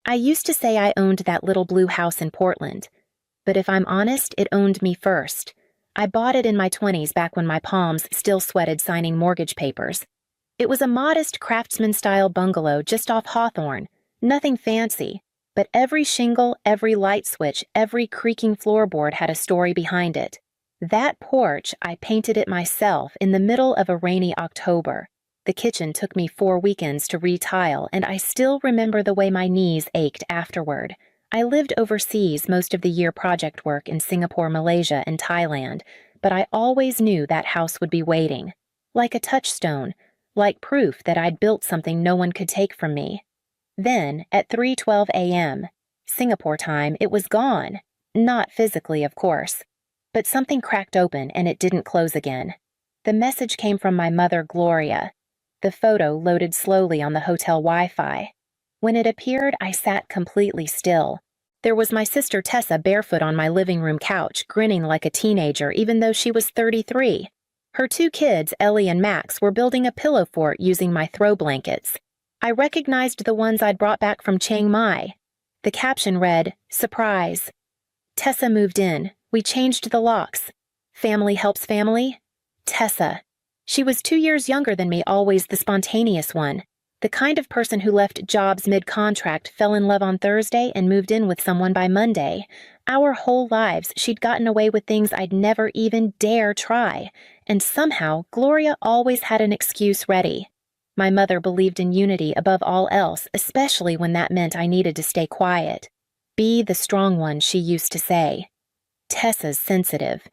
I used to say I owned that little blue house in Portland, but if I'm honest, it owned me first. I bought it in my 20s back when my palms still sweated signing mortgage papers. It was a modest craftsman-style bungalow just off Hawthorne, nothing fancy, but every shingle, every light switch, every creaking floorboard had a story behind it. That porch, I painted it myself in the middle of a rainy October. The kitchen took me 4 weekends to retile, and I still remember the way my knees ached afterward. I lived overseas most of the year project work in Singapore, Malaysia, and Thailand, but I always knew that house would be waiting. Like a touchstone, like proof that I'd built something no one could take from me. Then, at 3:12 a.m., Singapore time, it was gone. Not physically, of course. But something cracked open and it didn't close again. The message came from my mother, Gloria. The photo loaded slowly on the hotel Wi-Fi. When it appeared, I sat completely still. There was my sister Tessa barefoot on my living room couch, grinning like a teenager even though she was 33. Her 2 kids, Ellie and Max, were building a pillow fort using my throw blankets. I recognized the ones I'd brought back from Chiang Mai. The caption read, "Surprise. Tessa moved in. We changed the locks. Family helps family. Tessa." She was 2 years younger than me, always the spontaneous one. The kind of person who left jobs mid-contract, fell in love on Thursday, and moved in with someone by Monday. Our whole lives, she'd gotten away with things I'd never even dare try. And somehow, Gloria always had an excuse ready. My mother believed in unity above all else, especially when that meant I needed to stay quiet. Be the strong one, she used to say. Tessa's sensitive.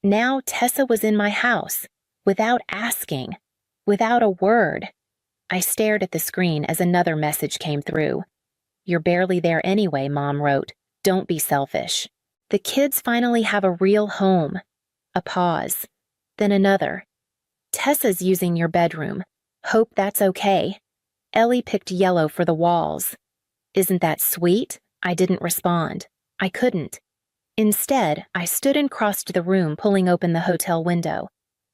Now Tessa was in my house, without asking, without a word. I stared at the screen as another message came through. "You're barely there anyway," Mom wrote. "Don't be selfish." The kids finally have a real home. A pause. Then another. "Tessa's using your bedroom. Hope that's okay." Ellie picked yellow for the walls. "Isn't that sweet?" I didn't respond. I couldn't. Instead, I stood and crossed the room, pulling open the hotel window.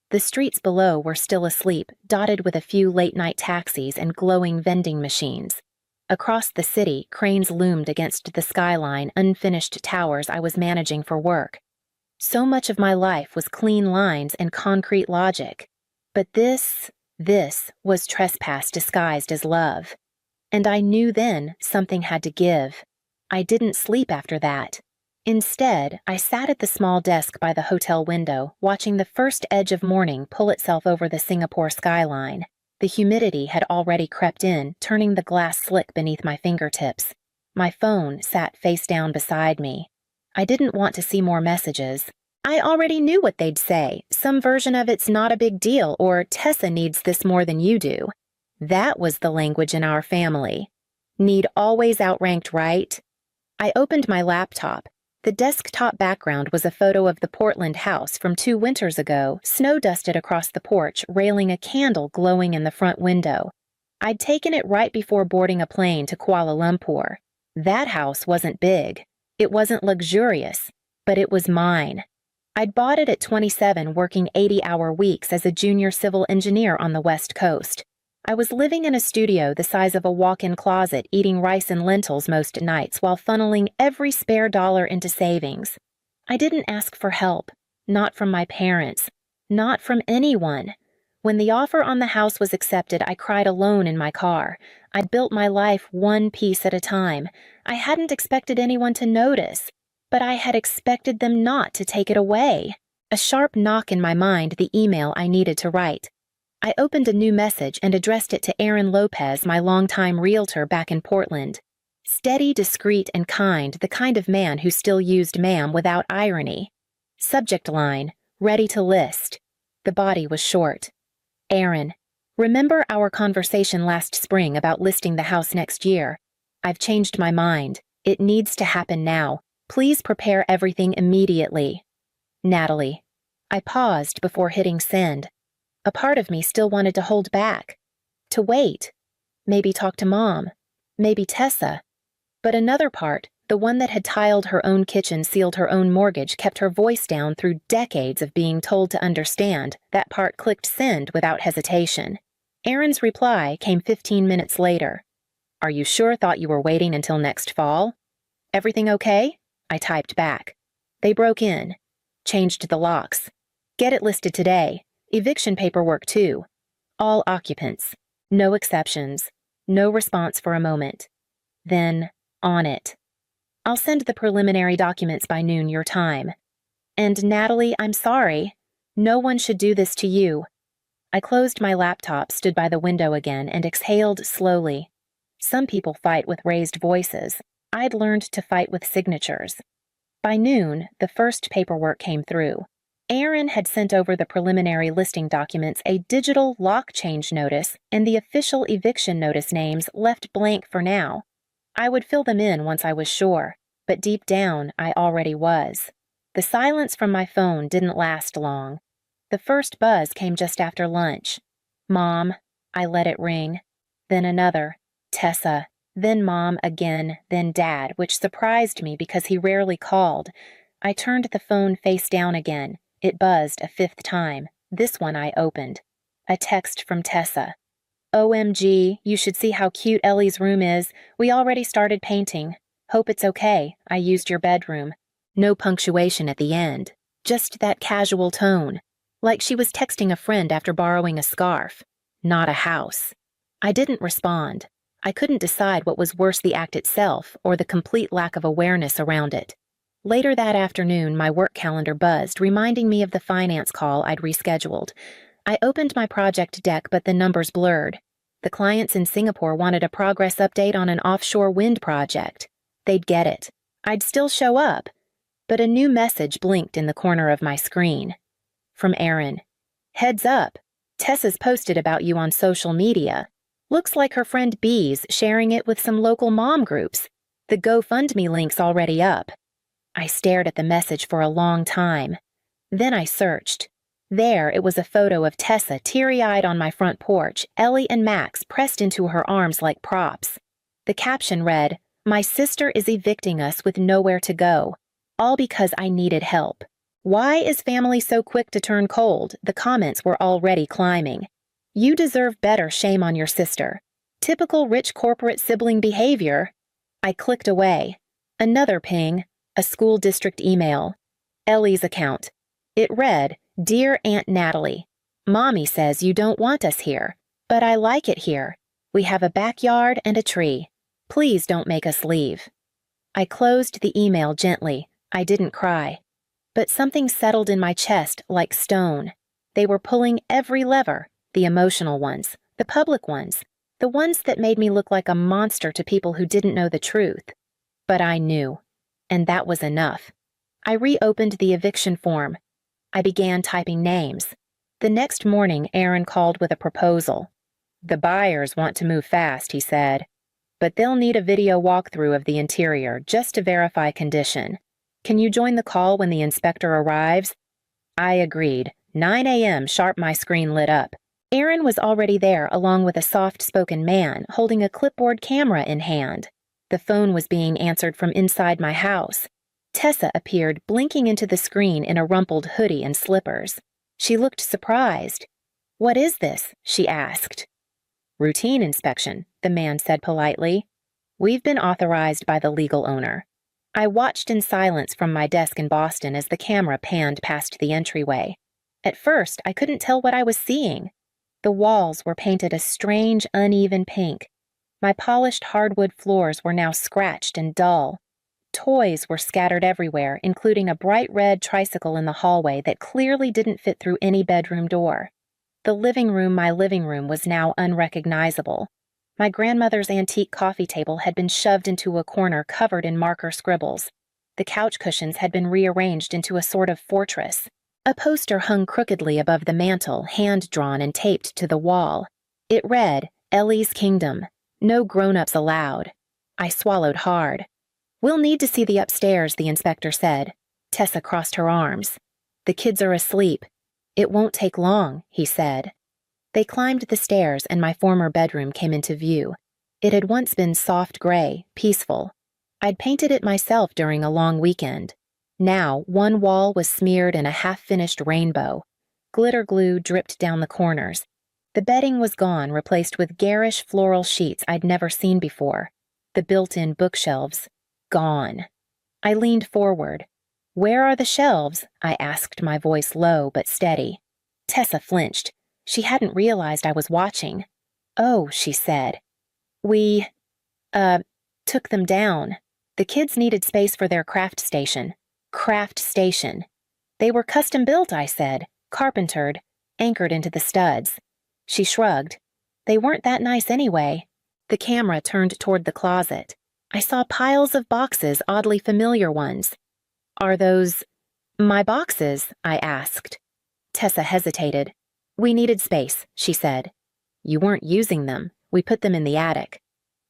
The streets below were still asleep, dotted with a few late-night taxis and glowing vending machines. Across the city, cranes loomed against the skyline, unfinished towers I was managing for work. So much of my life was clean lines and concrete logic. But this was trespass disguised as love. And I knew then something had to give. I didn't sleep after that. Instead, I sat at the small desk by the hotel window, watching the first edge of morning pull itself over the Singapore skyline. The humidity had already crept in, turning the glass slick beneath my fingertips. My phone sat face down beside me. I didn't want to see more messages. I already knew what they'd say, some version of "it's not a big deal" or "Tessa needs this more than you do." That was the language in our family. Need always outranked right? I opened my laptop. The desktop background was a photo of the Portland house from 2 winters ago, snow-dusted across the porch, railing a candle glowing in the front window. I'd taken it right before boarding a plane to Kuala Lumpur. That house wasn't big. It wasn't luxurious, but it was mine. I'd bought it at 27, working 80-hour weeks as a junior civil engineer on the West Coast. I was living in a studio the size of a walk-in closet, eating rice and lentils most nights while funneling every spare dollar into savings. I didn't ask for help, not from my parents, not from anyone. When the offer on the house was accepted, I cried alone in my car. I'd built my life one piece at a time. I hadn't expected anyone to notice, but I had expected them not to take it away. A sharp knock in my mind, the email I needed to write. I opened a new message and addressed it to Aaron Lopez, my longtime realtor back in Portland. Steady, discreet, and kind, the kind of man who still used ma'am without irony. Subject line, ready to list. The body was short. Aaron, remember our conversation last spring about listing the house next year? I've changed my mind. It needs to happen now. Please prepare everything immediately. Natalie. I paused before hitting send. A part of me still wanted to hold back, to wait, maybe talk to Mom, maybe Tessa. But another part, the one that had tiled her own kitchen, sealed her own mortgage, kept her voice down through decades of being told to understand, that part clicked send without hesitation. Aaron's reply came 15 minutes later. Are you sure? Thought you were waiting until next fall? Everything okay? I typed back. They broke in. Changed the locks. Get it listed today. Eviction paperwork too. All occupants. No exceptions. No response for a moment. Then, on it. I'll send the preliminary documents by noon your time. And Natalie, I'm sorry. No one should do this to you. I closed my laptop, stood by the window again, and exhaled slowly. Some people fight with raised voices. I'd learned to fight with signatures. By noon, the first paperwork came through. Aaron had sent over the preliminary listing documents, a digital lock change notice, and the official eviction notice names left blank for now. I would fill them in once I was sure, but deep down, I already was. The silence from my phone didn't last long. The first buzz came just after lunch. Mom. I let it ring. Then another. Tessa. Then Mom again, then Dad, which surprised me because he rarely called. I turned the phone face down again. It buzzed a fifth time. This one I opened. A text from Tessa. OMG, you should see how cute Ellie's room is. We already started painting. Hope it's okay. I used your bedroom. No punctuation at the end. Just that casual tone. Like she was texting a friend after borrowing a scarf. Not a house. I didn't respond. I couldn't decide what was worse, the act itself or the complete lack of awareness around it. Later that afternoon, my work calendar buzzed, reminding me of the finance call I'd rescheduled. I opened my project deck, but the numbers blurred. The clients in Singapore wanted a progress update on an offshore wind project. They'd get it. I'd still show up. But a new message blinked in the corner of my screen. From Aaron. Heads up. Tessa's posted about you on social media. Looks like her friend Bee's sharing it with some local mom groups. The GoFundMe link's already up. I stared at the message for a long time. Then I searched. There it was, a photo of Tessa teary-eyed on my front porch, Ellie and Max pressed into her arms like props. The caption read, "My sister is evicting us with nowhere to go. All because I needed help. Why is family so quick to turn cold?" The comments were already climbing. You deserve better, shame on your sister. Typical rich corporate sibling behavior. I clicked away. Another ping, a school district email. Ellie's account. It read, Dear Aunt Natalie, Mommy says you don't want us here, but I like it here. We have a backyard and a tree. Please don't make us leave. I closed the email gently. I didn't cry. But something settled in my chest like stone. They were pulling every lever. The emotional ones, the public ones, the ones that made me look like a monster to people who didn't know the truth. But I knew, and that was enough. I reopened the eviction form. I began typing names. The next morning, Aaron called with a proposal. The buyers want to move fast, he said, but they'll need a video walkthrough of the interior just to verify condition. Can you join the call when the inspector arrives? I agreed. 9 a.m. sharp, my screen lit up. Aaron was already there, along with a soft-spoken man holding a clipboard camera in hand. The phone was being answered from inside my house. Tessa appeared, blinking into the screen in a rumpled hoodie and slippers. She looked surprised. What is this? She asked. Routine inspection, the man said politely. We've been authorized by the legal owner. I watched in silence from my desk in Boston as the camera panned past the entryway. At first, I couldn't tell what I was seeing. The walls were painted a strange, uneven pink. My polished hardwood floors were now scratched and dull. Toys were scattered everywhere, including a bright red tricycle in the hallway that clearly didn't fit through any bedroom door. The living room, my living room, was now unrecognizable. My grandmother's antique coffee table had been shoved into a corner covered in marker scribbles. The couch cushions had been rearranged into a sort of fortress. A poster hung crookedly above the mantel, hand-drawn and taped to the wall. It read, Ellie's Kingdom. No grown-ups allowed. I swallowed hard. We'll need to see the upstairs, the inspector said. Tessa crossed her arms. The kids are asleep. It won't take long, he said. They climbed the stairs and my former bedroom came into view. It had once been soft gray, peaceful. I'd painted it myself during a long weekend. Now, one wall was smeared in a half-finished rainbow. Glitter glue dripped down the corners. The bedding was gone, replaced with garish floral sheets I'd never seen before. The built-in bookshelves, gone. I leaned forward. "Where are the shelves?" I asked, my voice low but steady. Tessa flinched. She hadn't realized I was watching. "Oh," she said. "We, took them down. The kids needed space for their craft station." Craft station. "They were custom built," I said, "carpentered, anchored into the studs." She shrugged. "They weren't that nice anyway." The camera turned toward the closet. I saw piles of boxes, oddly familiar ones. "Are those my boxes?" I asked. Tessa hesitated. "We needed space," she said. "You weren't using them. We put them in the attic."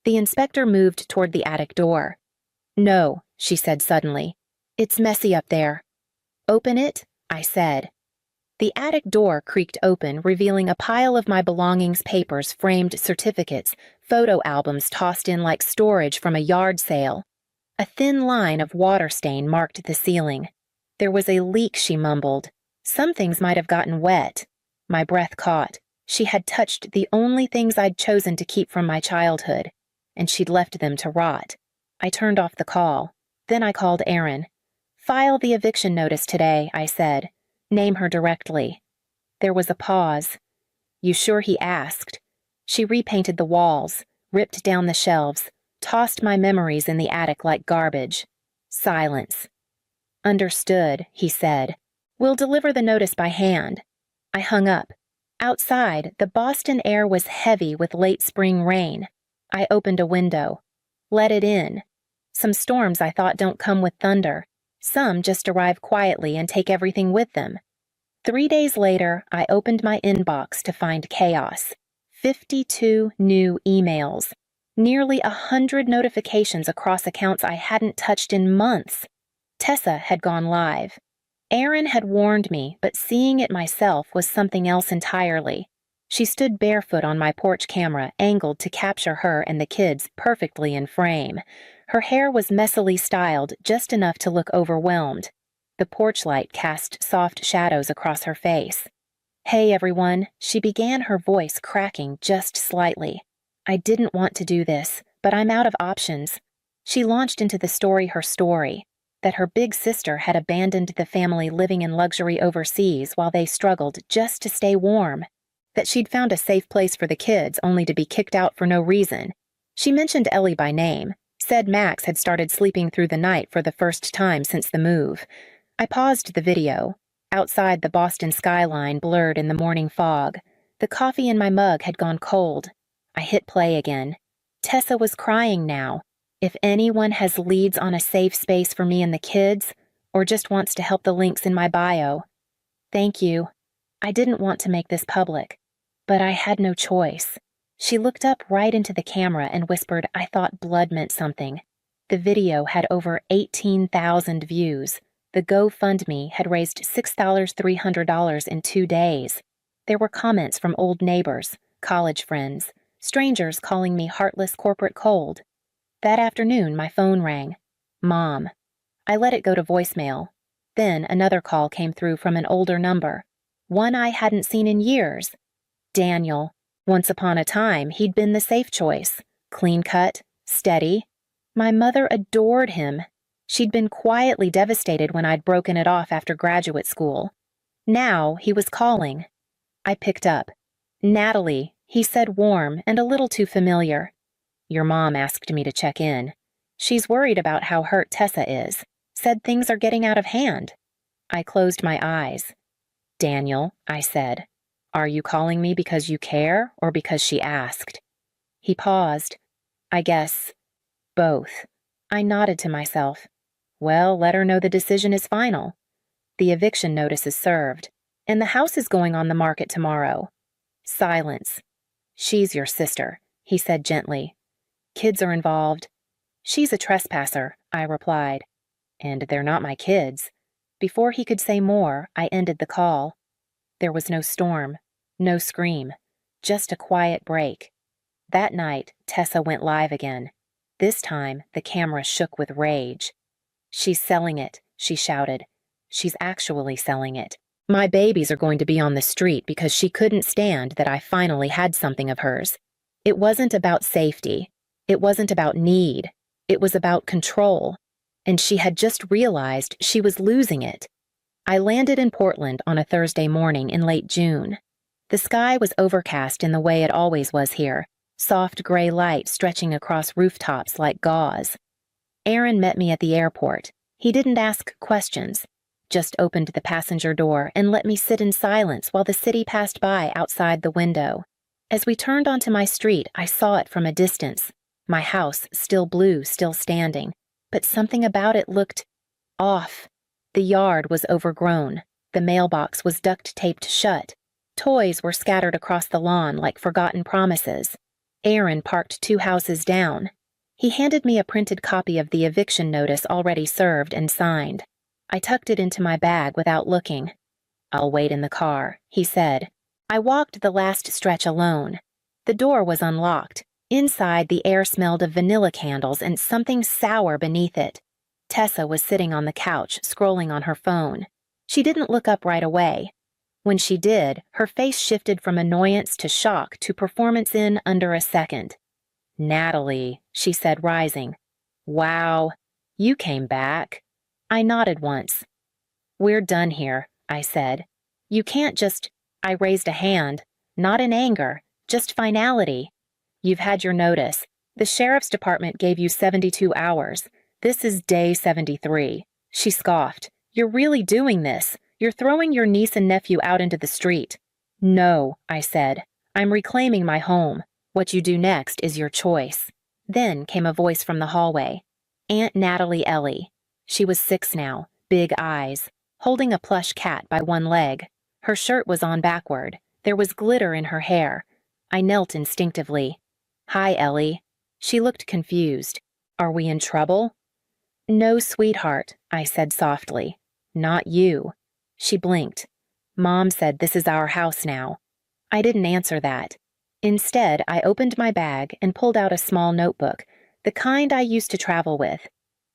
The inspector moved toward the attic door. "No," she said suddenly. "It's messy up there." "Open it," I said. The attic door creaked open, revealing a pile of my belongings, papers, framed certificates, photo albums tossed in like storage from a yard sale. A thin line of water stain marked the ceiling. "There was a leak," she mumbled. "Some things might have gotten wet." My breath caught. She had touched the only things I'd chosen to keep from my childhood, and she'd left them to rot. I turned off the call. Then I called Erin. "File the eviction notice today," I said. "Name her directly." There was a pause. "You sure he asked?" She repainted the walls, ripped down the shelves, tossed my memories in the attic like garbage. Silence. "Understood," he said. "We'll deliver the notice by hand." I hung up. Outside, the Boston air was heavy with late spring rain. I opened a window. Let it in. Some storms I thought don't come with thunder. Some just arrive quietly and take everything with them. 3 days later, I opened my inbox to find chaos. 52 new emails. Nearly 100 notifications across accounts I hadn't touched in months. Tessa had gone live. Erin had warned me, but seeing it myself was something else entirely. She stood barefoot on my porch camera, angled to capture her and the kids perfectly in frame. Her hair was messily styled, just enough to look overwhelmed. The porch light cast soft shadows across her face. "Hey, everyone," she began, her voice cracking just slightly. "I didn't want to do this, but I'm out of options." She launched into the story, her story, that her big sister had abandoned the family living in luxury overseas while they struggled just to stay warm, that she'd found a safe place for the kids only to be kicked out for no reason. She mentioned Ellie by name, said Max had started sleeping through the night for the first time since the move. I paused the video. Outside, the Boston skyline blurred in the morning fog. The coffee in my mug had gone cold. I hit play again. Tessa was crying now. If anyone has leads on a safe space for me and the kids, or just wants to help the links in my bio. Thank you. I didn't want to make this public, but I had no choice. She looked up right into the camera and whispered I thought blood meant something. The video had over 18,000 views. The GoFundMe had raised $6,300 in 2 days. There were comments from old neighbors, college friends, strangers calling me heartless corporate cold. That afternoon, my phone rang. Mom. I let it go to voicemail. Then another call came through from an older number, one I hadn't seen in years. Daniel. Once upon a time, he'd been the safe choice. Clean-cut, steady. My mother adored him. She'd been quietly devastated when I'd broken it off after graduate school. Now he was calling. I picked up. Natalie, he said, warm and a little too familiar. Your mom asked me to check in. She's worried about how hurt Tessa is. Said things are getting out of hand. I closed my eyes. Daniel, I said, are you calling me because you care or because she asked? He paused. I guess both. I nodded to myself. Well, let her know the decision is final. The eviction notice is served, and the house is going on the market tomorrow. Silence. She's your sister, he said gently. Kids are involved. She's a trespasser, I replied. And they're not my kids. Before he could say more, I ended the call. There was no storm, no scream, just a quiet break. That night, Tessa went live again. This time, the camera shook with rage. She's selling it, she shouted. She's actually selling it. My babies are going to be on the street because she couldn't stand that I finally had something of hers. It wasn't about safety. It wasn't about need. It was about control. And she had just realized she was losing it. I landed in Portland on a Thursday morning in late June. The sky was overcast in the way it always was here, soft gray light stretching across rooftops like gauze. Aaron met me at the airport. He didn't ask questions, just opened the passenger door and let me sit in silence while the city passed by outside the window. As we turned onto my street, I saw it from a distance. My house, still blue, still standing, but something about it looked off. The yard was overgrown. The mailbox was duct-taped shut. Toys were scattered across the lawn like forgotten promises. Aaron parked 2 houses down. He handed me a printed copy of the eviction notice already served and signed. I tucked it into my bag without looking. "I'll wait in the car," he said. I walked the last stretch alone. The door was unlocked. Inside, the air smelled of vanilla candles and something sour beneath it. Tessa was sitting on the couch, scrolling on her phone. She didn't look up right away. When she did, her face shifted from annoyance to shock to performance in under a second. "Natalie," she said, rising. "Wow, you came back." I nodded once. "We're done here," I said. "You can't just—" I raised a hand, not in anger, just finality. "You've had your notice. The sheriff's department gave you 72 hours. This is day 73. She scoffed. "You're really doing this. You're throwing your niece and nephew out into the street." "No," I said. "I'm reclaiming my home. What you do next is your choice." Then came a voice from the hallway. Aunt Natalie Ellie. She was 6 now, big eyes, holding a plush cat by one leg. Her shirt was on backward. There was glitter in her hair. I knelt instinctively. "Hi, Ellie." She looked confused. "Are we in trouble?" "No, sweetheart," I said softly. "Not you." She blinked. "Mom said this is our house now." I didn't answer that. Instead, I opened my bag and pulled out a small notebook, the kind I used to travel with.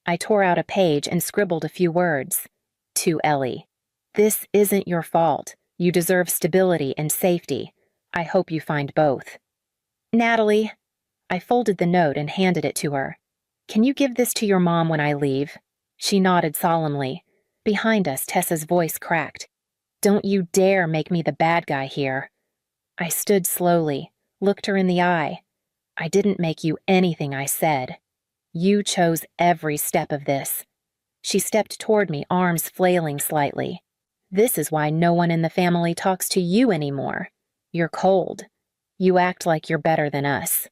I tore out a page and scribbled a few words. To Ellie. "This isn't your fault. You deserve stability and safety. I hope you find both." "Natalie." I folded the note and handed it to her. "Can you give this to your mom when I leave?" She nodded solemnly. Behind us, Tessa's voice cracked. "Don't you dare make me the bad guy here." I stood slowly, looked her in the eye. "I didn't make you anything I said. You chose every step of this." She stepped toward me, arms flailing slightly. "This is why no one in the family talks to you anymore. You're cold. You act like you're better than us."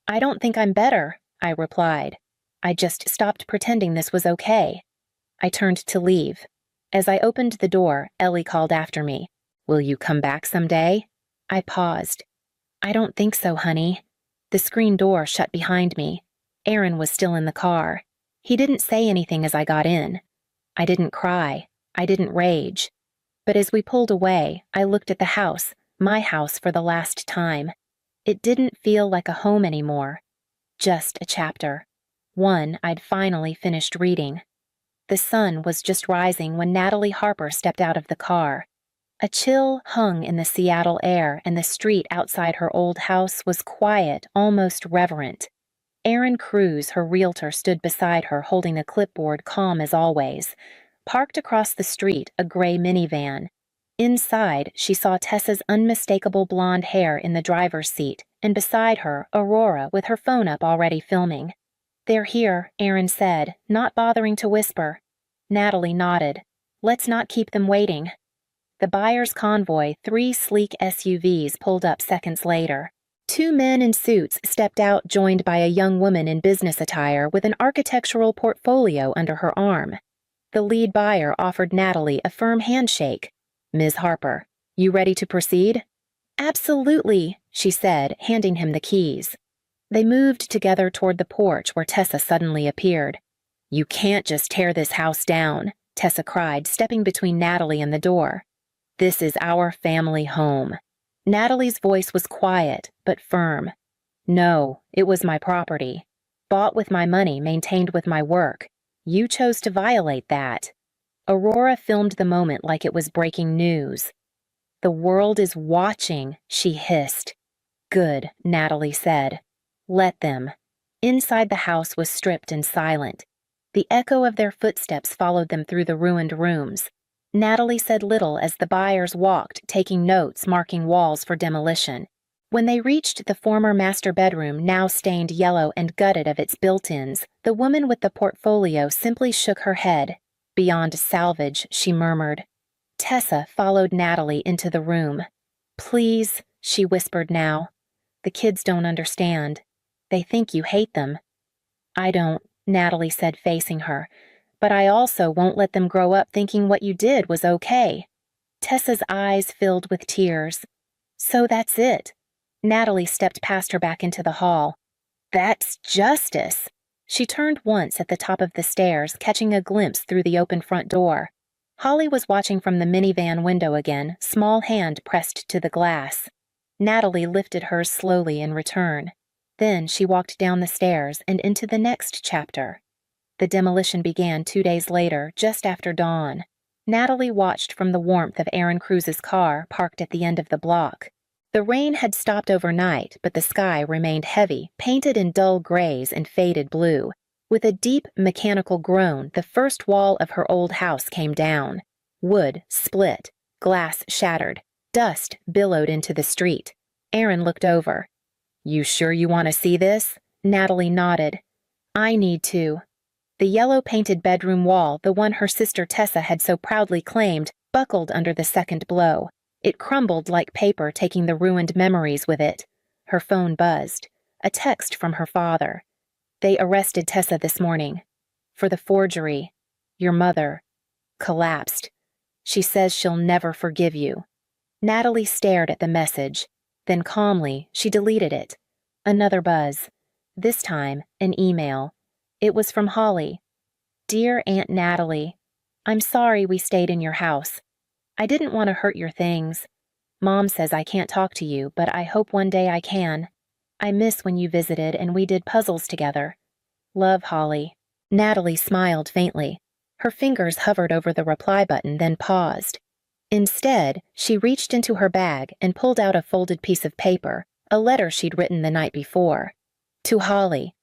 "I don't think I'm better," I replied. "I just stopped pretending this was okay." I turned to leave. As I opened the door, Ellie called after me. "Will you come back someday?" I paused. "I don't think so, honey." The screen door shut behind me. Aaron was still in the car. He didn't say anything as I got in. I didn't cry. I didn't rage. But as we pulled away, I looked at the house, my house for the last time. It didn't feel like a home anymore. Just a chapter. One I'd finally finished reading. The sun was just rising when Natalie Harper stepped out of the car. A chill hung in the Seattle air, and the street outside her old house was quiet, almost reverent. Aaron Cruz, her realtor, stood beside her, holding a clipboard, calm as always. Parked across the street, a gray minivan. Inside, she saw Tessa's unmistakable blonde hair in the driver's seat, and beside her, Aurora, with her phone up already filming. "They're here," Aaron said, not bothering to whisper. Natalie nodded. "Let's not keep them waiting." The buyer's convoy, 3 sleek SUVs, pulled up seconds later. 2 men in suits stepped out, joined by a young woman in business attire with an architectural portfolio under her arm. The lead buyer offered Natalie a firm handshake. "Ms. Harper, you ready to proceed?" "Absolutely," she said, handing him the keys. They moved together toward the porch where Tessa suddenly appeared. "You can't just tear this house down," Tessa cried, stepping between Natalie and the door. "This is our family home." Natalie's voice was quiet, but firm. "No, it was my property. Bought with my money, maintained with my work. You chose to violate that." Aurora filmed the moment like it was breaking news. "The world is watching," she hissed. "Good," Natalie said. "Let them." Inside the house was stripped and silent. The echo of their footsteps followed them through the ruined rooms. Natalie said little as the buyers walked, taking notes, marking walls for demolition. When they reached the former master bedroom, now stained yellow and gutted of its built-ins, the woman with the portfolio simply shook her head. "Beyond salvage," she murmured. Tessa followed Natalie into the room. "Please," she whispered now. "The kids don't understand. They think you hate them." "I don't," Natalie said, facing her. "But I also won't let them grow up thinking what you did was okay." Tessa's eyes filled with tears. "So that's it." Natalie stepped past her back into the hall. "That's justice." She turned once at the top of the stairs, catching a glimpse through the open front door. Holly was watching from the minivan window again, small hand pressed to the glass. Natalie lifted hers slowly in return. Then she walked down the stairs and into the next chapter. The demolition began 2 days later, just after dawn. Natalie watched from the warmth of Aaron Cruz's car parked at the end of the block. The rain had stopped overnight, but the sky remained heavy, painted in dull grays and faded blue. With a deep, mechanical groan, the first wall of her old house came down. Wood split, glass shattered, dust billowed into the street. Aaron looked over. "You sure you want to see this?" Natalie nodded. "I need to." The yellow-painted bedroom wall, the one her sister Tessa had so proudly claimed, buckled under the second blow. It crumbled like paper, taking the ruined memories with it. Her phone buzzed. A text from her father. "They arrested Tessa this morning. For the forgery. Your mother. Collapsed. She says she'll never forgive you." Natalie stared at the message. Then calmly, she deleted it. Another buzz. This time, an email. It was from Holly. "Dear Aunt Natalie, I'm sorry we stayed in your house. I didn't want to hurt your things. Mom says I can't talk to you, but I hope one day I can. I miss when you visited and we did puzzles together. Love, Holly." Natalie smiled faintly. Her fingers hovered over the reply button, then paused. Instead, she reached into her bag and pulled out a folded piece of paper, a letter she'd written the night before. To Holly.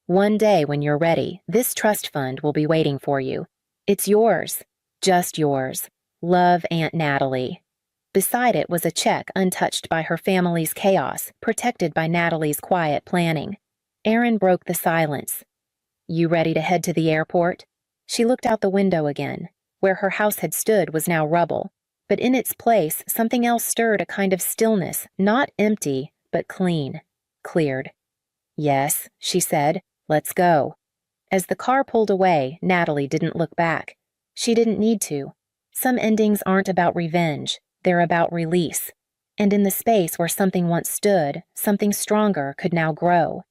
"One day when you're ready, this trust fund will be waiting for you. It's yours. Just yours. Love, Aunt Natalie." Beside it was a check untouched by her family's chaos, protected by Natalie's quiet planning. Aaron broke the silence. "You ready to head to the airport?" She looked out the window again. Where her house had stood was now rubble, but in its place something else stirred, a kind of stillness, not empty, but clean, cleared. "Yes," she said. "Let's go." As the car pulled away, Natalie didn't look back. She didn't need to. Some endings aren't about revenge, they're about release. And in the space where something once stood, something stronger could now grow.